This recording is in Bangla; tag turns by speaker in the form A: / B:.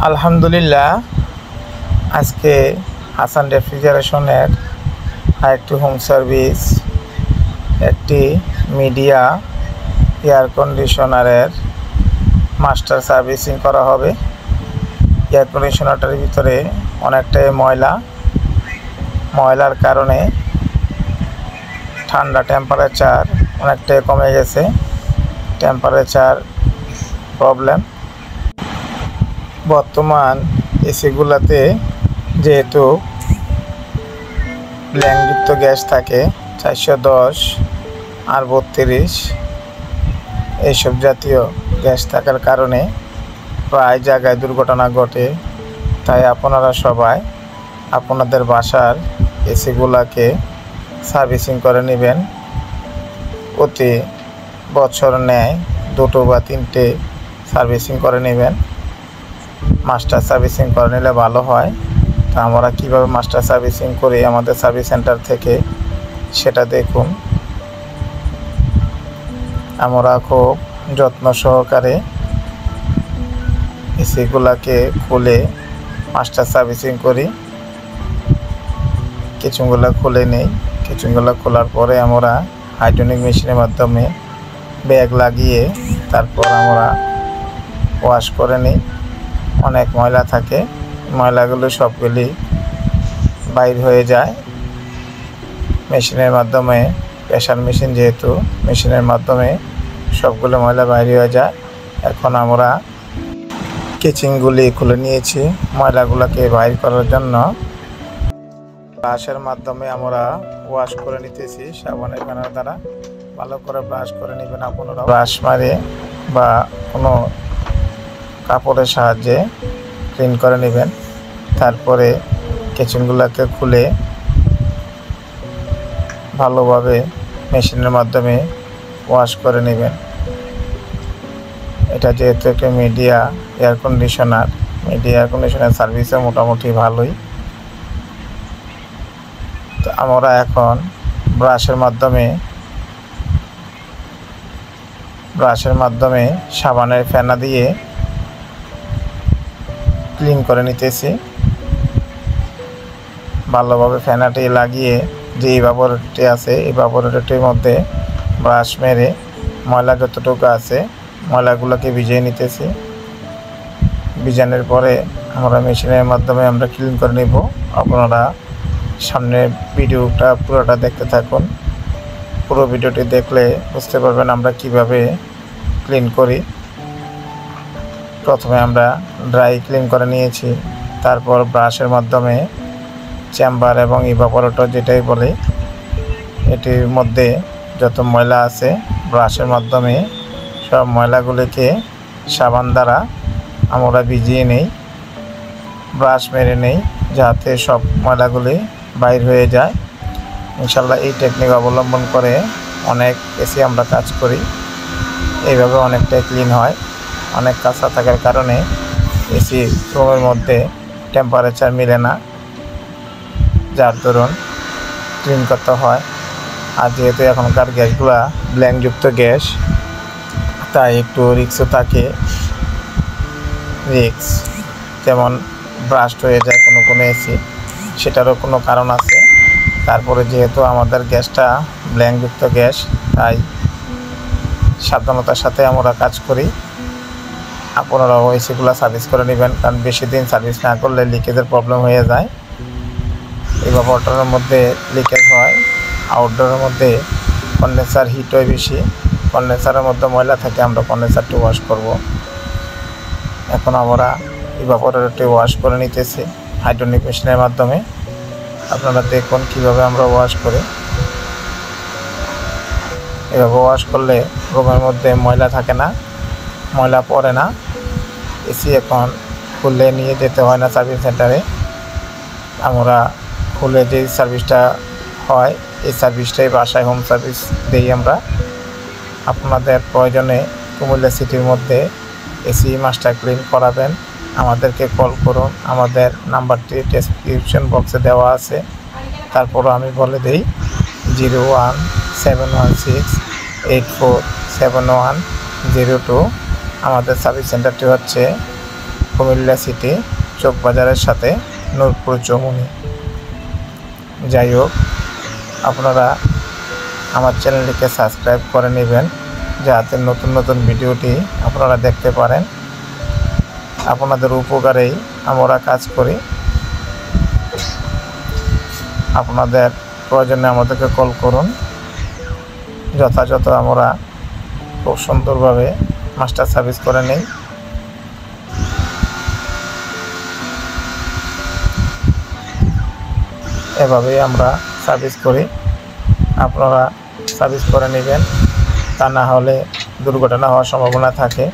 A: আলহামদুলিল্লাহ, আজকে হাসান রেফ্রিজারেশনের আরেকটি হোম সার্ভিস, একটি মিডিয়া এয়ার কন্ডিশনারের মাস্টার সার্ভিসিং করা হবে। এয়ার কন্ডিশনারটার ভিতরে অনেকটাই ময়লার কারণে ঠান্ডা টেম্পারেচার অনেকটাই কমে গেছে। Temperature problem. বর্তমান এসিগুলোতে যেহেতু ব্ল্যাঙ্কযুক্ত গ্যাস থাকে 410 আর 32 এইসব জাতীয় গ্যাস থাকার কারণে প্রায় জায়গায় দুর্ঘটনা ঘটে। তাই আপনারা সবাই আপনাদের বাসার এসিগুলোকে সার্ভিসিং করে নেবেন। প্রতি বছর নেয় 2 বা 3টে সার্ভিসিং করে নেবেন। মাস্টার সার্ভিসিং করে নিলে ভালো হয়। তা আমরা কীভাবে মাস্টার সার্ভিসিং করি আমাদের সার্ভিস সেন্টার থেকে সেটা দেখুন। আমরা খুব যত্ন সহকারে এসিগুলোকে খুলে মাস্টার সার্ভিসিং করি। কিচেনগুলো খুলে নেই। কিচেনগুলো খোলার পরে আমরা হাইড্রোলিক মেশিনের মাধ্যমে ব্যাগ লাগিয়ে তারপর আমরা ওয়াশ করে নিই। অনেক ময়লা থাকে, ময়লাগুলো সবগুলি বাইর হয়ে যায় মেশিনের মাধ্যমে। প্রেশার মেশিন যেহেতু, মেশিনের মাধ্যমে সবগুলো ময়লা বাইর হয়ে যায়। এখন আমরা কিচেনগুলি খুলে নিয়েছি ময়লাগুলোকে বাইর করার জন্য। ব্রাশের মাধ্যমে আমরা ওয়াশ করে নিতেছি সাবানের ফেনার দ্বারা। ভালো করে ব্রাশ করে নেবেন আপনারা। ব্রাশ মারে বা কোনো কাপড়ের সাহায্যে ক্লিন করে নেবেন। তারপরে কিচেনগুলোকে খুলে ভালোভাবে মেশিনের মাধ্যমে ওয়াশ করে নেবেন। এটা যেহেতু একটা মিডিয়া এয়ার কন্ডিশনার সার্ভিসে মোটামুটি ভালোই। তো আমরা এখন ব্রাশের মাধ্যমে সাবানের ফেনা দিয়ে ক্লিন করে নিতেছি। ভালোভাবে ফেনাটি লাগিয়ে যে ইভাপোরেটরটি আছে, ইভাপোরেটরটির মধ্যে ব্রাশ মেরে ময়লা যতটুকু আছে ময়লাগুলোকে ভিজিয়ে নিতেছি। ভিজানোর পরে আমরা মেশিনের মাধ্যমে আমরা ক্লিন করে নিব। আপনারা সামনের ভিডিওটা পুরোটা দেখতে থাকুন। পুরো ভিডিওটি দেখলে বুঝতে পারবেন আমরা কিভাবে ক্লিন করি। প্রথমে আমরা ড্রাই ক্লিন করে নিয়েছি, তারপর ব্রাশের মাধ্যমে চেম্বার এবং ইভাপোরেটর যেটাই বলে এটির মধ্যে যত ময়লা আছে ব্রাশের মাধ্যমে সব ময়লাগুলিকে সাবান দ্বারা আমরা ভিজিয়ে নেই, ব্রাশ মেরে নেই, যাতে সব ময়লাগুলি বাইর হয়ে যায়। ইনশাল্লাহ এই টেকনিক অবলম্বন করে অনেক এসি আমরা কাজ করি। এইভাবে অনেকটাই ক্লিন হয়। অনেক কাঁচা থাকার কারণে এসি রুমের মধ্যে টেম্পারেচার মিলে না, যার দরুন ক্লিন করতে হয়। আর যেহেতু এখনকার গ্যাসগুলা ব্ল্যাঙ্কযুক্ত গ্যাস, তাই একটু রিস্কও থাকে। যেমন ব্রাস্ট হয়ে যায় কোনো এসি, সেটারও কোনো কারণ আছে। তারপরে যেহেতু আমাদের গ্যাসটা ব্ল্যাঙ্কযুক্ত গ্যাস, তাই সাবধানতার সাথে আমরা কাজ করি। আপনারাও এসিগুলো সার্ভিস করে নেবেন, কারণ বেশি দিন সার্ভিস না করলে লিকেজের প্রবলেম হয়ে যায়। ইভাপোরেটরের মধ্যে লিকেজ হয়, আউটডোরের মধ্যে কন্ডেন্সার হিট হয় বেশি। কন্ডেন্সারের মধ্যে ময়লা থাকে, আমরা কন্ডেন্সারটি ওয়াশ করব। এখন আমরা ইভাপোরেটরটি ওয়াশ করে নিতেছি হাইড্রোলিক মেশিনের মাধ্যমে। আপনারা দেখুন কীভাবে আমরা ওয়াশ করি। এভাবে ওয়াশ করলে রুমের মধ্যে ময়লা থাকে না, ময়লা পড়ে না। এসি এখন খুলে নিয়ে যেতে হয় না সার্ভিস সেন্টারে। আমরা খুলে যে সার্ভিসটা হয় এই সার্ভিসটাই বাসায় হোম সার্ভিস দিই আমরা। আপনাদের প্রয়োজনে কুমিল্লা সিটির মধ্যে এসি মাস্টার ক্লিন করাবেন, আমাদেরকে কল করুন। আমাদের নাম্বারটি ডেসক্রিপশন বক্সে দেওয়া আছে। তারপরও আমি বলে দিই 01716847102। আমাদের সার্ভিস সেন্টারটি হচ্ছে কুমিল্লা সিটি চকবাজারের সাথে নূরপুর চৌমুহনী। যাই হোক, আপনারা আমার চ্যানেলটিকে সাবস্ক্রাইব করে নেবেন যাতে নতুন নতুন ভিডিওটি আপনারা দেখতে পারেন। আপনাদের উপকারেই আমরা কাজ করি। আপনাদের প্রয়োজনে আমাদেরকে কল করুন। যথাযথ আমরা খুব সুন্দরভাবে মাস্টার সার্ভিস করে নিই। এভাবেই আমরা সার্ভিস করি, আপনারা সার্ভিস করে নেবেন, তা না হলে দুর্ঘটনা হওয়ার সম্ভাবনা থাকে।